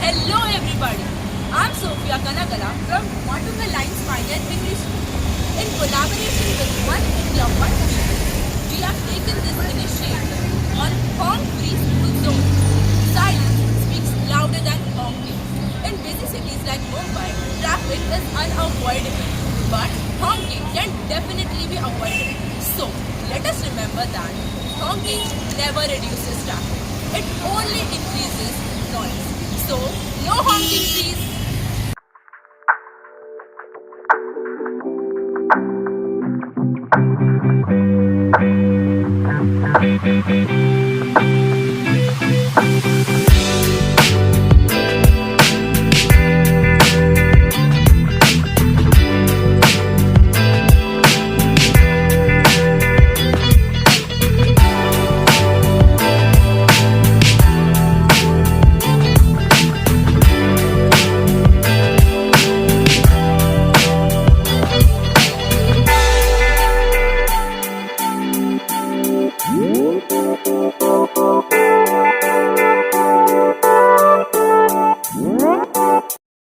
Hello everybody, I'm Sophia Kanagala from Honking Awareness English School. In collaboration with One India One Vision, we have taken this initiative on honk-free school zone. Silence speaks louder than honking. In busy cities like Mumbai, traffic is unavoidable, but honking can definitely be avoided. So, let us remember that honking never reduces traffic. It only increases noise. So, no honking please.